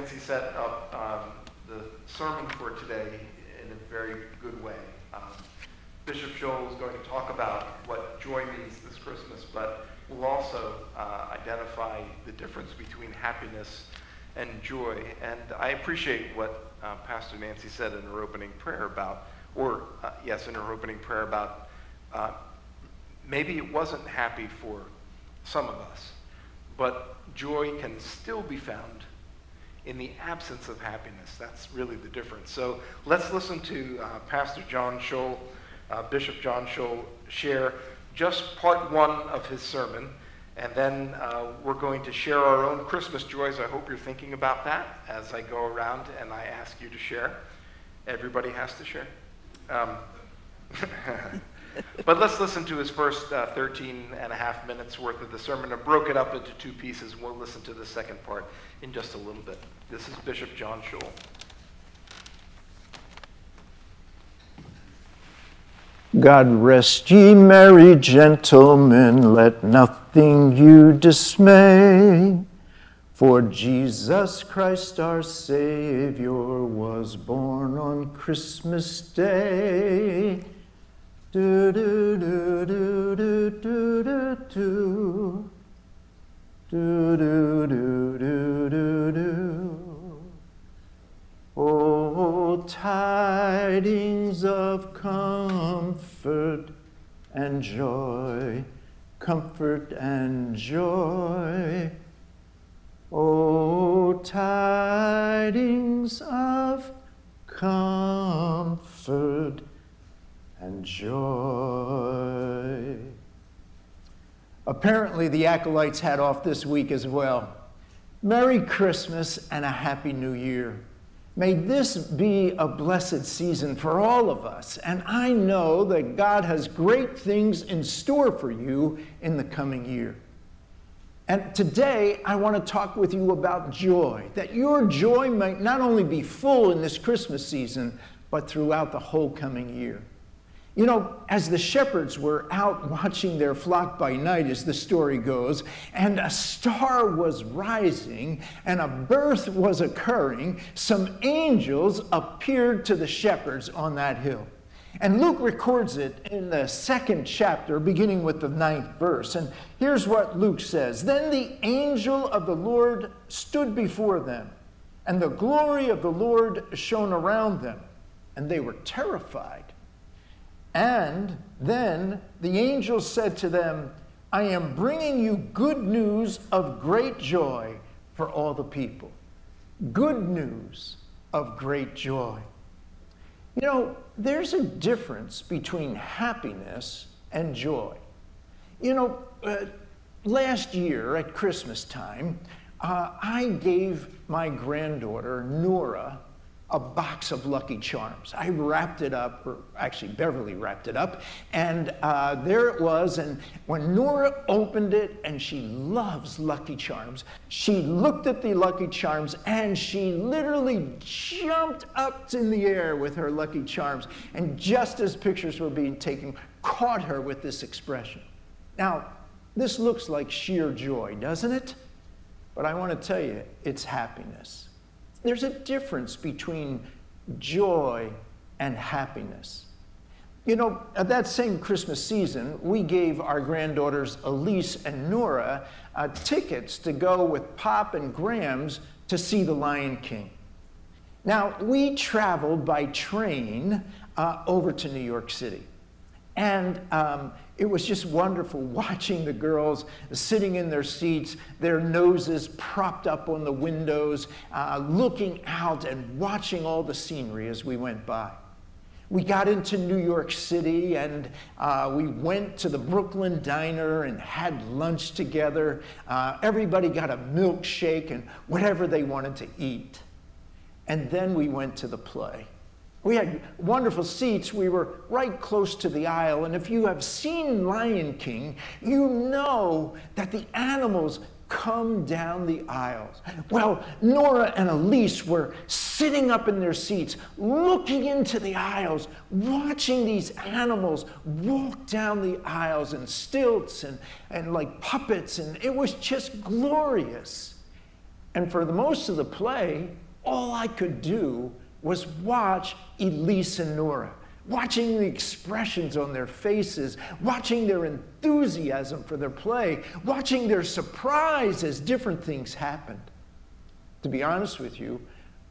Nancy set up the sermon for today in a very good way. Bishop Schol is going to talk about what joy means this Christmas, but we'll also identify the difference between happiness and joy. And I appreciate what Pastor Nancy said in her opening prayer about, maybe it wasn't happy for some of us, but joy can still be found in the absence of happiness. That's really the difference. So let's listen to Pastor John Schol, Bishop John Schol, share just part one of his sermon, and then we're going to share our own Christmas joys. I hope you're thinking about that as I go around and I ask you to share. Everybody has to share. But let's listen to his first 13 and a half minutes worth of the sermon. I broke it up into two pieces. We'll listen to the second part in just a little bit. This is Bishop John Schol. God rest ye merry gentlemen, let nothing you dismay. For Jesus Christ our Savior was born on Christmas Day. Do do do do do do do do. Do do do do do do. Oh, tidings of comfort and joy, comfort and joy. Oh, tidings of comfort and joy. Apparently, the acolytes had off this week as well. Merry Christmas and a Happy New Year. May this be a blessed season for all of us, and I know that God has great things in store for you in the coming year. And today, I want to talk with you about joy, that your joy might not only be full in this Christmas season, but throughout the whole coming year. You know, as the shepherds were out watching their flock by night, as the story goes, and a star was rising and a birth was occurring, some angels appeared to the shepherds on that hill. And Luke records it in the 2nd chapter, beginning with the 9th verse. And here's what Luke says. Then the angel of the Lord stood before them, and the glory of the Lord shone around them, and they were terrified. And then the angel said to them, I am bringing you good news of great joy for all the people. Good news of great joy. You know, there's a difference between happiness and joy. You know, last year at Christmas time, I gave my granddaughter, Nora, a box of Lucky Charms. I wrapped it up, or actually Beverly wrapped it up, and there it was. And when Nora opened it, and she loves Lucky Charms, she looked at the Lucky Charms and she literally jumped up in the air with her Lucky Charms, and just as pictures were being taken, caught her with this expression. Now, this looks like sheer joy, doesn't it? But I want to tell you, it's happiness. There's a difference between joy and happiness. You know, at that same Christmas season, we gave our granddaughters Elise and Nora tickets to go with Pop and Grams to see The Lion King. Now, we traveled by train over to New York City. And it was just wonderful watching the girls sitting in their seats, their noses propped up on the windows, looking out and watching all the scenery as we went by. We got into New York City and we went to the Brooklyn Diner and had lunch together. Everybody got a milkshake and whatever they wanted to eat. And then we went to the play. We had wonderful seats. We were right close to the aisle. And if you have seen Lion King, you know that the animals come down the aisles. Well, Nora and Elise were sitting up in their seats, looking into the aisles, watching these animals walk down the aisles in stilts and like puppets. And it was just glorious. And for the most of the play, all I could do was watch Elise and Nora, watching the expressions on their faces, watching their enthusiasm for their play, watching their surprise as different things happened. To be honest with you,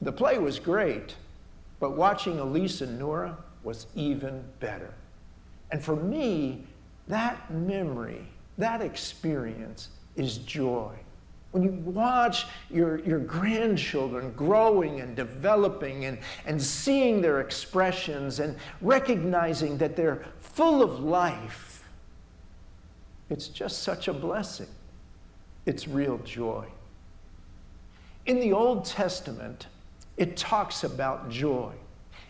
the play was great, but watching Elise and Nora was even better. And for me, that memory, that experience is joy. When you watch your grandchildren growing and developing and seeing their expressions and recognizing that they're full of life, it's just such a blessing. It's real joy. In the Old Testament, it talks about joy.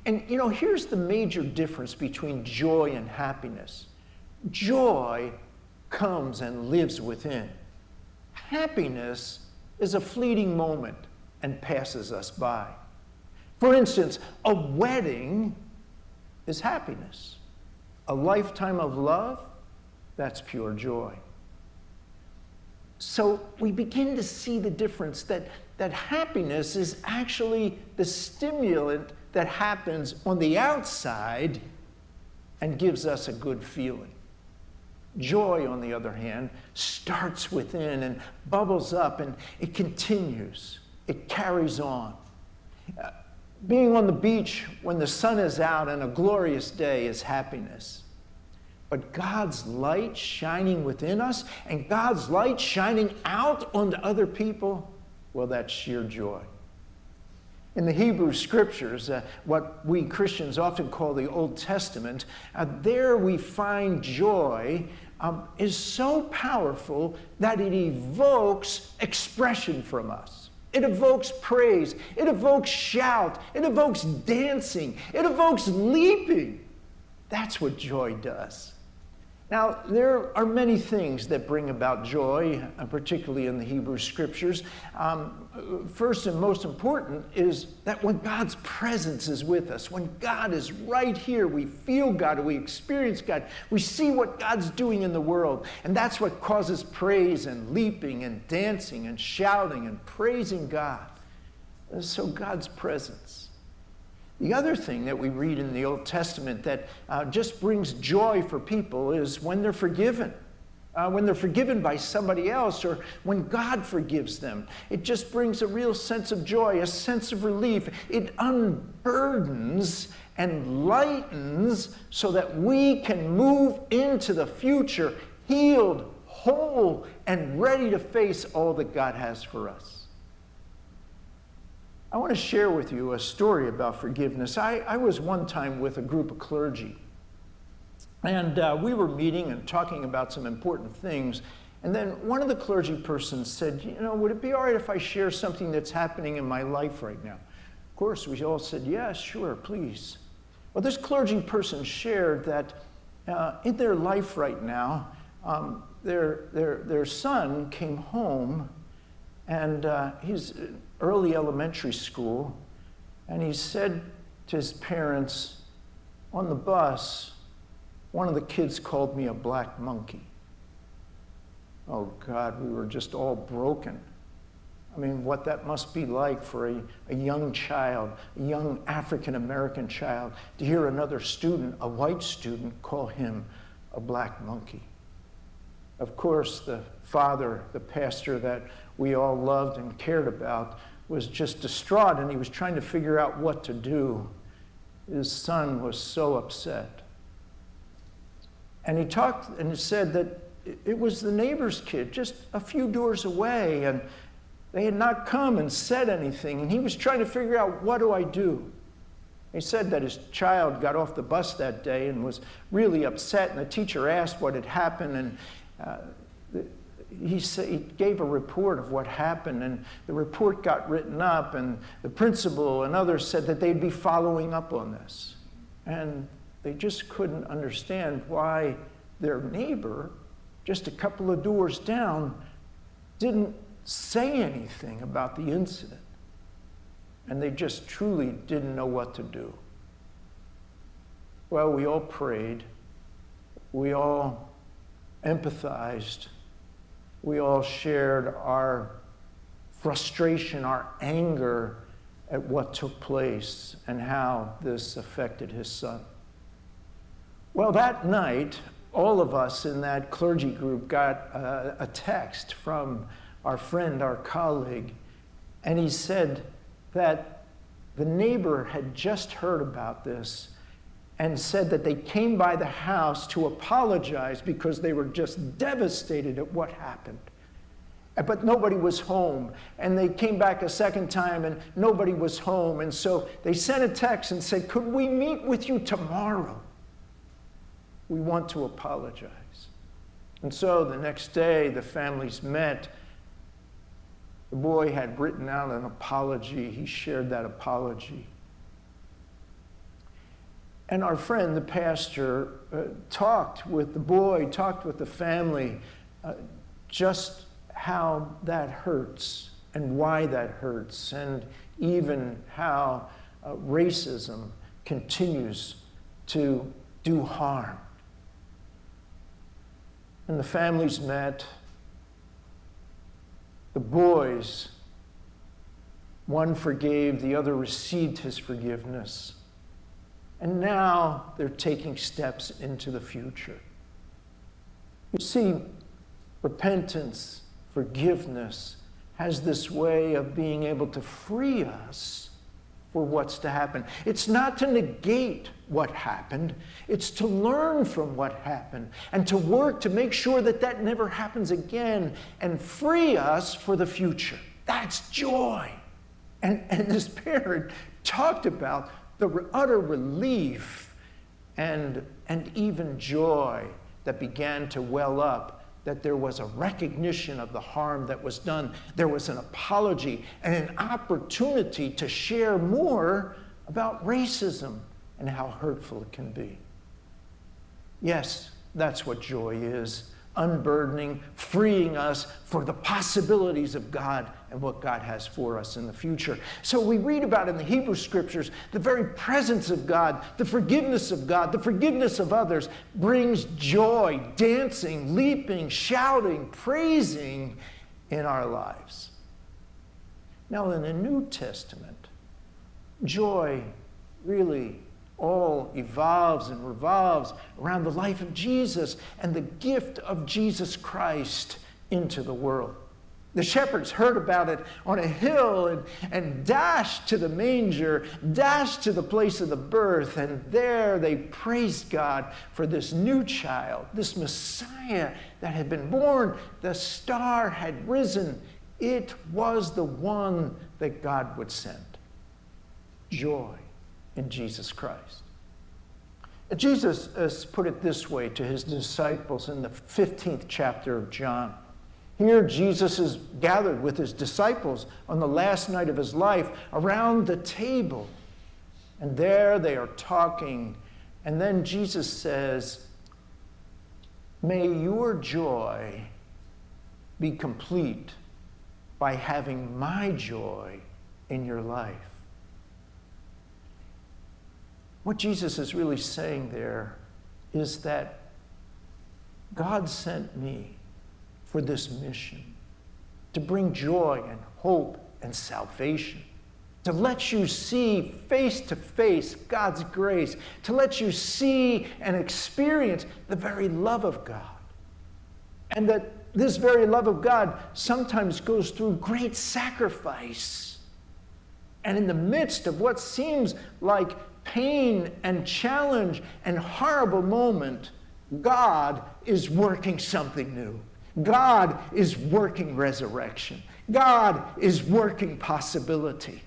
And here's the major difference between joy and happiness. Joy comes and lives within. Happiness is a fleeting moment and passes us by. For instance, a wedding is happiness. A lifetime of love, that's pure joy. So we begin to see the difference that happiness is actually the stimulant that happens on the outside and gives us a good feeling. Joy, on the other hand, starts within and bubbles up, and it continues. It carries on. Being on the beach when the sun is out and a glorious day is happiness. But God's light shining within us and God's light shining out onto other people, well, that's sheer joy. In the Hebrew Scriptures, what we Christians often call the Old Testament, there we find joy is so powerful that it evokes expression from us. It evokes praise. It evokes shout. It evokes dancing. It evokes leaping. That's what joy does. Now, there are many things that bring about joy, particularly in the Hebrew Scriptures. First and most important is that when God's presence is with us, when God is right here, we feel God, we experience God, we see what God's doing in the world, and that's what causes praise and leaping and dancing and shouting and praising God. So God's presence. The other thing that we read in the Old Testament that just brings joy for people is when they're forgiven. When they're forgiven by somebody else, or when God forgives them. It just brings a real sense of joy, a sense of relief. It unburdens and lightens so that we can move into the future healed, whole, and ready to face all that God has for us. I want to share with you a story about forgiveness. I was one time with a group of clergy, and we were meeting and talking about some important things. And then one of the clergy persons said, would it be all right if I share something that's happening in my life right now? Of course, we all said, yeah, sure, please. Well, this clergy person shared that in their life right now, their son came home, and he's in early elementary school, and he said to his parents, on the bus, one of the kids called me a black monkey. Oh God, we were just all broken. I mean, what that must be like for a young child, a young African-American child, to hear another student, a white student, call him a black monkey. Of course, the father, the pastor that we all loved and cared about, was just distraught, and he was trying to figure out what to do. His son was so upset. And he talked and said that it was the neighbor's kid just a few doors away, and they had not come and said anything, and he was trying to figure out, what do I do? He said that his child got off the bus that day and was really upset, and the teacher asked what had happened, and he gave a report of what happened, and the report got written up, and the principal and others said that they'd be following up on this. And they just couldn't understand why their neighbor, just a couple of doors down, didn't say anything about the incident. And they just truly didn't know what to do. Well, we all prayed. We all empathized. We all shared our frustration, our anger at what took place and how this affected his son. Well, that night, all of us in that clergy group got a text from our friend, our colleague, and he said that the neighbor had just heard about this and said that they came by the house to apologize because they were just devastated at what happened. But nobody was home. And they came back a second time and nobody was home. And so they sent a text and said, could we meet with you tomorrow? We want to apologize. And so the next day, the families met. The boy had written out an apology. He shared that apology. And our friend, the pastor, talked with the boy, talked with the family, just how that hurts and why that hurts, and even how racism continues to do harm. And the families met. The boys, one forgave, the other received his forgiveness. And now they're taking steps into the future. You see, repentance, forgiveness, has this way of being able to free us for what's to happen. It's not to negate what happened. It's to learn from what happened and to work to make sure that that never happens again and free us for the future. That's joy. And this parent talked about the utter relief and even joy that began to well up, that there was a recognition of the harm that was done. There was an apology and an opportunity to share more about racism and how hurtful it can be. Yes, that's what joy is. Unburdening, freeing us for the possibilities of God and what God has for us in the future. So we read about in the Hebrew Scriptures the very presence of God, the forgiveness of God, the forgiveness of others brings joy, dancing, leaping, shouting, praising in our lives. Now in the New Testament, joy really all evolves and revolves around the life of Jesus and the gift of Jesus Christ into the world. The shepherds heard about it on a hill and dashed to the manger, dashed to the place of the birth, and there they praised God for this new child, this Messiah that had been born. The star had risen. It was the one that God would send. Joy in Jesus Christ. Jesus has put it this way to his disciples in the 15th chapter of John. Here Jesus is gathered with his disciples on the last night of his life around the table. And there they are talking. And then Jesus says, may your joy be complete by having my joy in your life. What Jesus is really saying there is that God sent me for this mission, to bring joy and hope and salvation, to let you see face to face God's grace, to let you see and experience the very love of God. And that this very love of God sometimes goes through great sacrifice. And in the midst of what seems like pain and challenge and horrible moment, God is working something new. God is working resurrection. God is working possibility.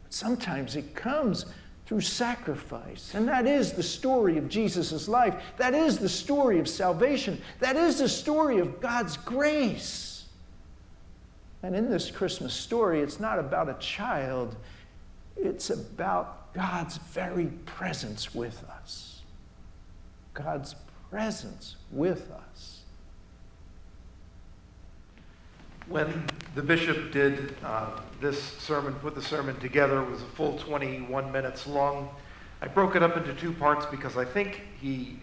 Sometimes it comes through sacrifice. And that is the story of Jesus' life. That is the story of salvation. That is the story of God's grace. And in this Christmas story, it's not about a child. It's about God's very presence with us. God's presence with us. When the bishop did this sermon, put the sermon together, it was a full 21 minutes long. I broke it up into two parts because I think he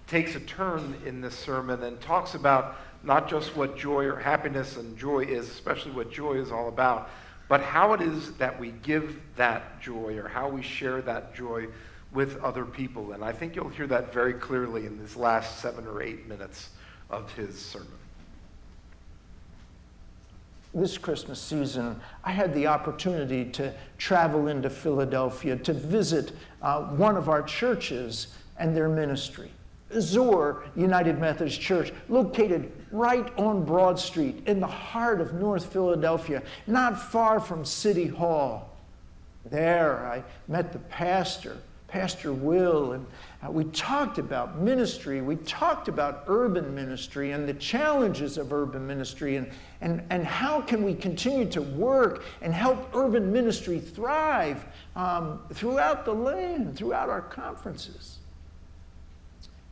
takes a turn in this sermon and talks about not just what joy or happiness and joy is, especially what joy is all about, but how it is that we give that joy or how we share that joy with other people. And I think you'll hear that very clearly in these last 7 or 8 minutes of his sermon. This Christmas season, I had the opportunity to travel into Philadelphia to visit one of our churches and their ministry. Zoar United Methodist Church, located right on Broad Street in the heart of North Philadelphia, not far from City Hall. There I met the pastor, Pastor Will, and we talked about ministry. We talked about urban ministry and the challenges of urban ministry and how can we continue to work and help urban ministry thrive throughout the land, throughout our conferences.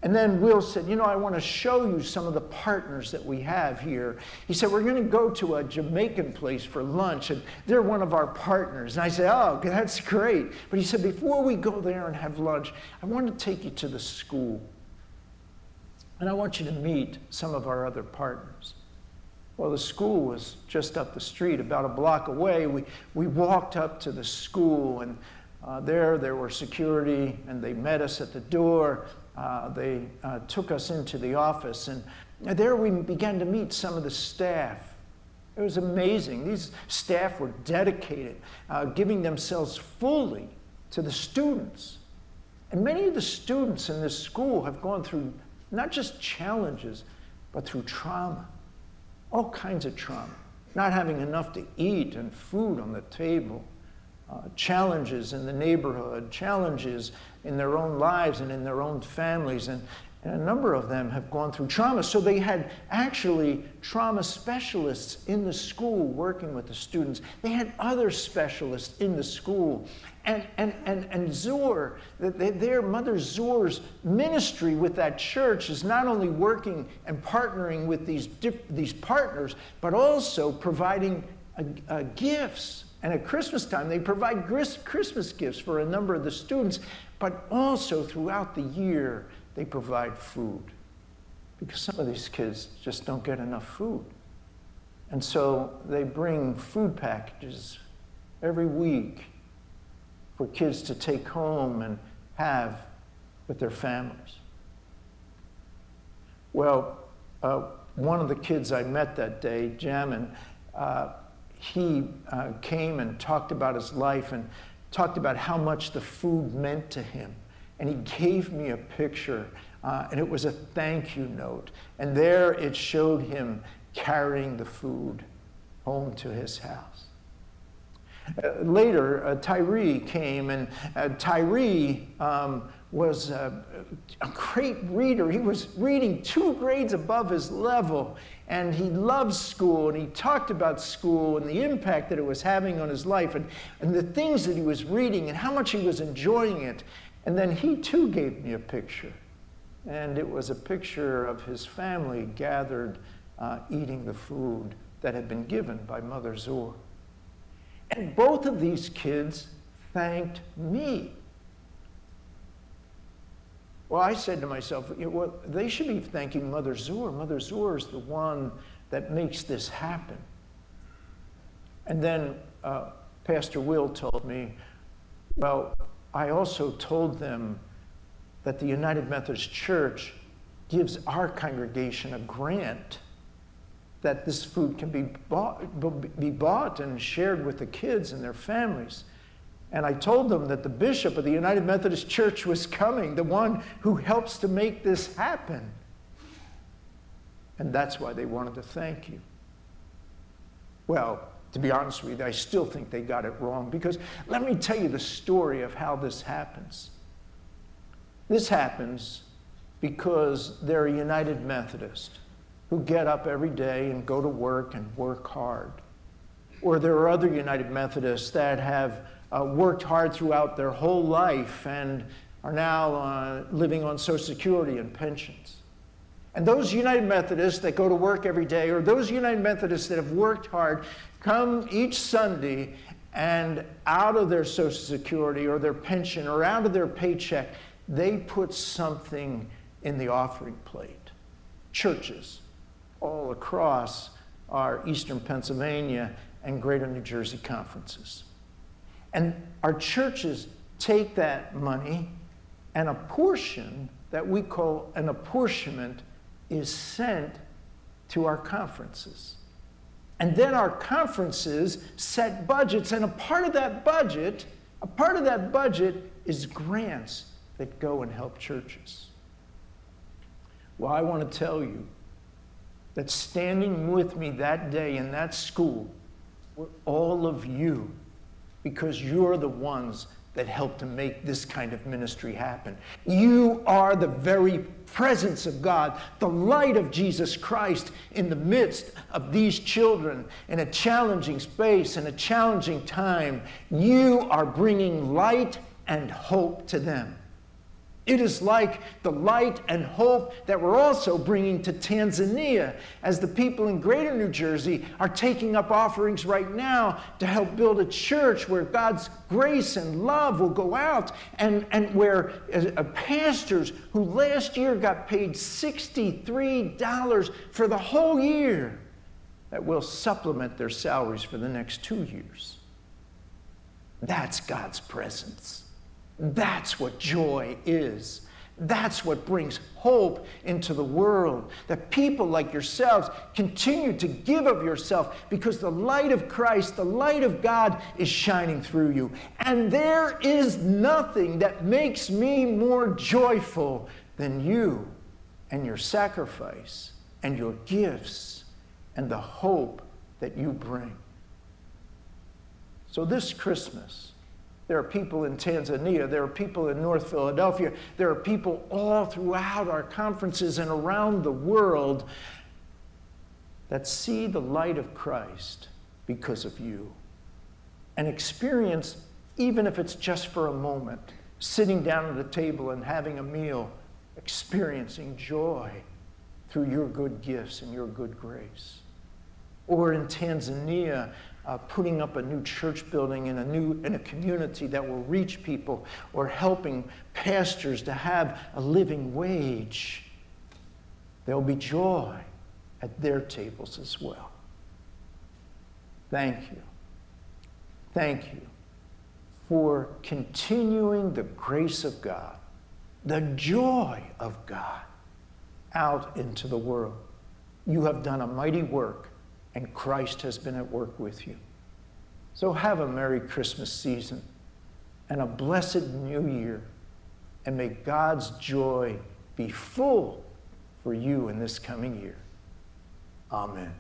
And then Will said, I want to show you some of the partners that we have here. He said, we're going to go to a Jamaican place for lunch, and they're one of our partners. And I said, oh, that's great. But he said, before we go there and have lunch, I want to take you to the school. And I want you to meet some of our other partners. Well, the school was just up the street, about a block away. We walked up to the school, and there were security, and they met us at the door. They took us into the office, and there we began to meet some of the staff. It was amazing. These staff were dedicated, giving themselves fully to the students. And many of the students in this school have gone through not just challenges, but through trauma, all kinds of trauma. Not having enough to eat and food on the table, challenges in the neighborhood, challenges in their own lives and in their own families, and a number of them have gone through trauma. So they had actually trauma specialists in the school working with the students. They had other specialists in the school. And Zoar, their Mother Zoar's ministry with that church is not only working and partnering with these partners, but also providing gifts. And at Christmas time, they provide Christmas gifts for a number of the students, but also throughout the year, they provide food. Because some of these kids just don't get enough food. And so they bring food packages every week for kids to take home and have with their families. Well, one of the kids I met that day, Jamin, he came and talked about his life and talked about how much the food meant to him. And he gave me a picture, and it was a thank you note. And there it showed him carrying the food home to his house. Later, Tyree came, and Tyree was a great reader. He was reading 2 grades above his level, and he loved school, and he talked about school and the impact that it was having on his life, and the things that he was reading and how much he was enjoying it. And then he too gave me a picture, and it was a picture of his family gathered eating the food that had been given by Mother Zoar. And both of these kids thanked me. Well, I said to myself, well, they should be thanking Mother Zoar. Mother Zoar is the one that makes this happen. And then Pastor Will told me, well, I also told them that the United Methodist Church gives our congregation a grant that this food can be bought and shared with the kids and their families. And I told them that the bishop of the United Methodist Church was coming, the one who helps to make this happen. And that's why they wanted to thank you. Well, to be honest with you, I still think they got it wrong, because let me tell you the story of how this happens. This happens because they're a United Methodist who get up every day and go to work and work hard. Or there are other United Methodists that have worked hard throughout their whole life and are now living on Social Security and pensions. And those United Methodists that go to work every day, or those United Methodists that have worked hard, come each Sunday and out of their Social Security or their pension or out of their paycheck, they put something in the offering plate. Churches, all across our Eastern Pennsylvania and Greater New Jersey conferences. And our churches take that money, and a portion that we call an apportionment is sent to our conferences. And then our conferences set budgets, and a part of that budget is grants that go and help churches. Well, I want to tell you that standing with me that day in that school were all of you, because you're the ones that helped to make this kind of ministry happen. You are the very presence of God, the light of Jesus Christ in the midst of these children in a challenging space, in a challenging time. You are bringing light and hope to them. It is like the light and hope that we're also bringing to Tanzania as the people in Greater New Jersey are taking up offerings right now to help build a church where God's grace and love will go out, and where pastors who last year got paid $63 for the whole year, that will supplement their salaries for the next 2 years. That's God's presence. That's what joy is. That's what brings hope into the world. That people like yourselves continue to give of yourself because the light of Christ, the light of God is shining through you. And there is nothing that makes me more joyful than you and your sacrifice and your gifts and the hope that you bring. So this Christmas, there are people in Tanzania, there are people in North Philadelphia, there are people all throughout our conferences and around the world that see the light of Christ because of you and experience, even if it's just for a moment, sitting down at a table and having a meal, experiencing joy through your good gifts and your good grace. Or in Tanzania, putting up a new church building in a community that will reach people, or helping pastors to have a living wage. There'll be joy at their tables as well. Thank you. Thank you for continuing the grace of God, the joy of God out into the world. You have done a mighty work, and Christ has been at work with you. So have a Merry Christmas season and a blessed New Year, and may God's joy be full for you in this coming year. Amen.